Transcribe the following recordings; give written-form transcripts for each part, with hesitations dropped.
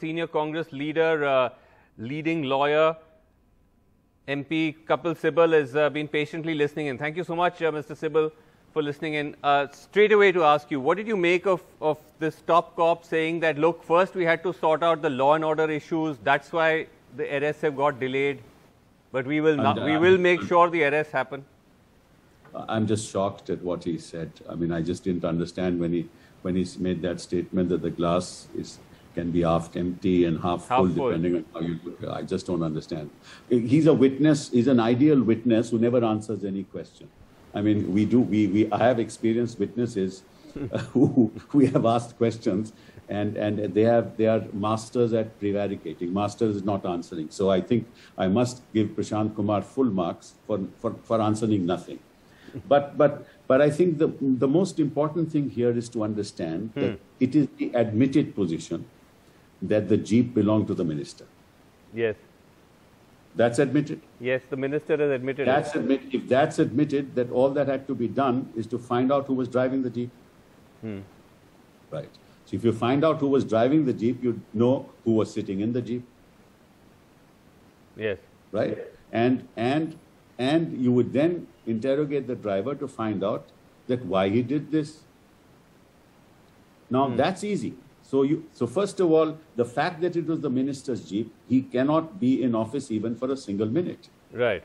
senior Congress leader, leading lawyer, MP Kapil Sibal has been patiently listening in. Thank you so much, Mr. Sibal, for listening in. Straight away to ask you, what did you make of this top cop saying that, look, first we had to sort out the law and order issues, that's why the arrests have got delayed, but we will make sure the arrests happen? I'm just shocked at what he said. I mean, I just didn't understand when he made that statement that the glass can be half empty and half full, depending on how you look. I just don't understand. He's a witness. He's an ideal witness who never answers any question. I mean, I have experienced witnesses who we have asked questions, and they are masters at prevaricating. Masters is not answering. So I think I must give Prashant Kumar full marks for answering nothing. But I think the most important thing here is to understand that it is the admitted position that the jeep belonged to the minister. Yes. That's admitted? Yes, the minister has admitted it. If that's admitted, that all that had to be done is to find out who was driving the jeep. Right. So if you find out who was driving the jeep, you'd know who was sitting in the jeep. Yes. Right? And you would then interrogate the driver to find out that why he did this. Now, that's easy. So first of all, the fact that it was the minister's jeep, he cannot be in office even for a single minute. Right.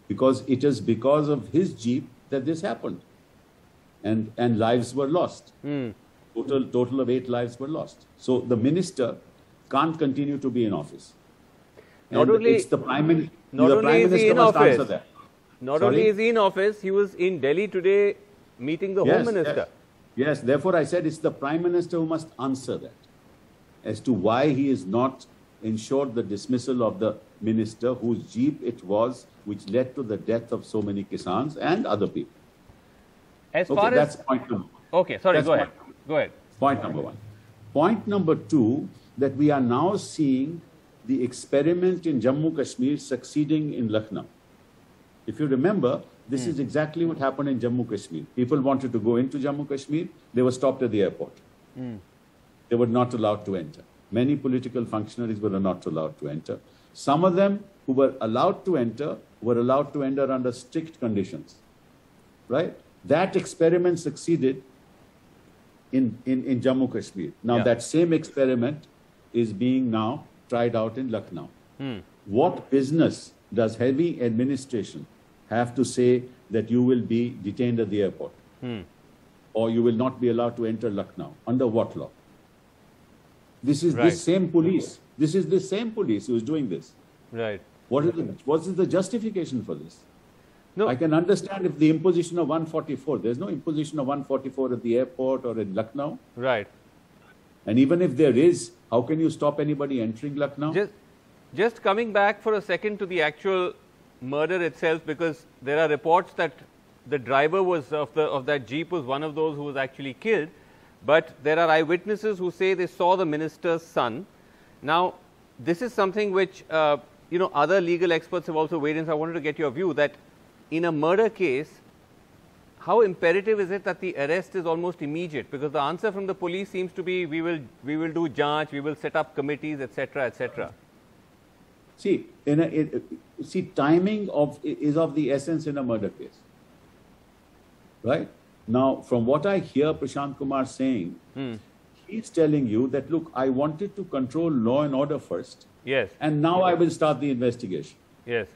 Because it is because of his jeep that this happened. And lives were lost. Total of 8 lives were lost. So the minister can't continue to be in office. Not only it's the Prime Minister. Not the only Prime is he Minister in must office. answer that. Not Sorry? only is he in office, he was in Delhi today meeting the Home Minister. Yes, therefore I said it's the Prime Minister who must answer that as to why he is not ensured the dismissal of the minister whose jeep it was which led to the death of so many Kisans and other people. That's point number one. Okay, sorry, go ahead. Go ahead. Point number one. Point number two, that we are now seeing the experiment in Jammu Kashmir succeeding in Lucknow. If you remember, this is exactly what happened in Jammu Kashmir. People wanted to go into Jammu Kashmir. They were stopped at the airport. They were not allowed to enter. Many political functionaries were not allowed to enter. Some of them who were allowed to enter under strict conditions. Right? That experiment succeeded in Jammu Kashmir. Now, that same experiment is being now tried out in Lucknow. What business does heavy administration have to say that you will be detained at the airport or you will not be allowed to enter Lucknow? Under what law? This is this same police. This is the same police who is doing this. Right. What is the justification for this? No. I can understand if the imposition of 144. There's no imposition of 144 at the airport or in Lucknow. Right. And even if there is, how can you stop anybody entering Lucknow? Just coming back for a second to the actual murder itself, because there are reports that the driver was of that jeep was one of those who was actually killed, but there are eyewitnesses who say they saw the minister's son. Now, this is something which other legal experts have also weighed in. So I wanted to get your view that in a murder case, how imperative is it that the arrest is almost immediate? Because the answer from the police seems to be, we will do janch, we will set up committees, etc., etc. See, timing is of the essence in a murder case. Right? Now, from what I hear Prashant Kumar saying, he's telling you that, look, I wanted to control law and order first. Yes. And now I will start the investigation. Yes.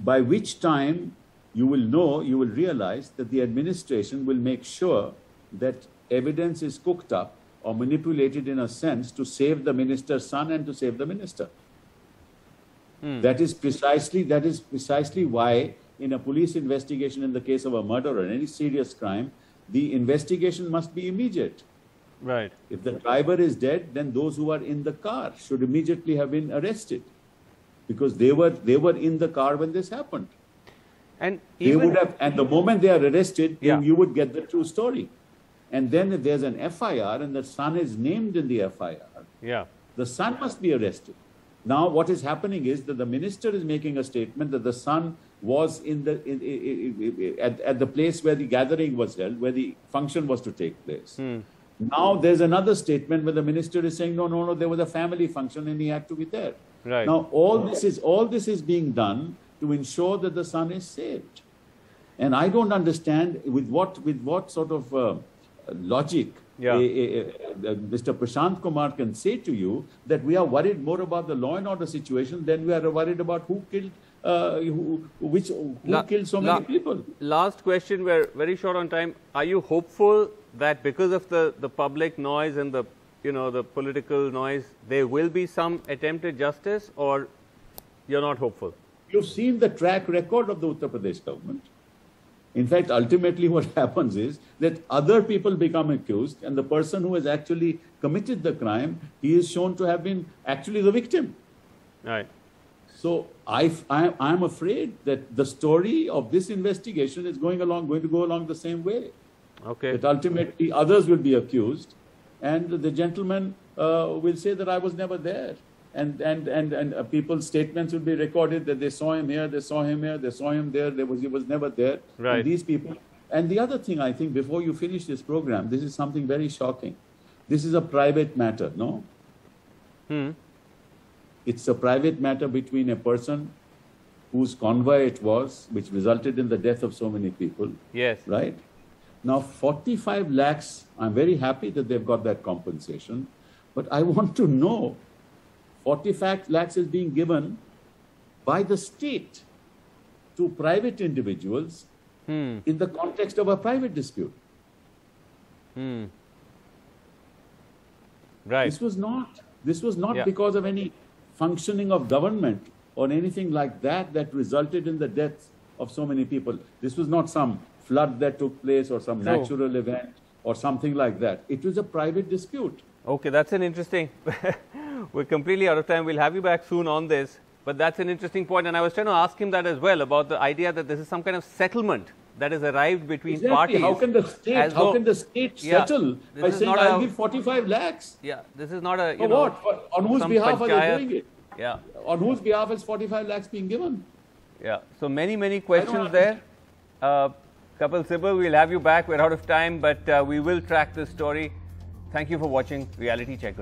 By which time you will realize that the administration will make sure that evidence is cooked up or manipulated in a sense to save the minister's son and to save the minister. That is precisely why in a police investigation in the case of a murder or any serious crime, the investigation must be immediate. Right. If the driver is dead, then those who are in the car should immediately have been arrested because they were in the car when this happened. And the moment they are arrested, then you would get the true story. And then if there's an FIR and the son is named in the FIR, the son must be arrested. Now, what is happening is that the minister is making a statement that the son was at the place where the gathering was held, where the function was to take place. Now there's another statement where the minister is saying, no, there was a family function and he had to be there. Right. Now all this is being done to ensure that the son is saved. And I don't understand with what sort of logic Mr. Prashant Kumar can say to you that we are worried more about the law and order situation than we are worried about who killed killed so many people. Last question, we're very short on time. Are you hopeful that because of the public noise and the the political noise, there will be some attempt at justice, or you're not hopeful? You've seen the track record of the Uttar Pradesh government. In fact, ultimately what happens is that other people become accused and the person who has actually committed the crime, he is shown to have been actually the victim. Right. So I'm afraid that the story of this investigation is going to go along the same way. Okay. That ultimately others will be accused and the gentleman will say that I was never there. And people's statements will be recorded that they saw him here, they saw him here, they saw him there, he was never there. Right. And these people. And the other thing, I think, before you finish this program, this is something very shocking. This is a private matter, no? It's a private matter between a person whose convoy it was, which resulted in the death of so many people. Yes. Right? Now, 45 lakhs, I'm very happy that they've got that compensation, but I want to know 45 lakhs is being given by the state to private individuals in the context of a private dispute. Right. This was not Yeah. because of any functioning of government or anything like that that resulted in the deaths of so many people. This was not some flood that took place or some natural event or something like that. It was a private dispute. Okay, that's an interesting. We're completely out of time. We'll have you back soon on this. But that's an interesting point. And I was trying to ask him that as well, about the idea that this is some kind of settlement that has arrived between parties. How can the state settle by saying, I'll give 45 lakhs? Yeah, this is not a, For what? On whose behalf are they doing it? Yeah. On whose behalf is 45 lakhs being given? Yeah. So many questions there. Kapil Sibal, we'll have you back. We're out of time, but we will track this story. Thank you for watching Reality Check.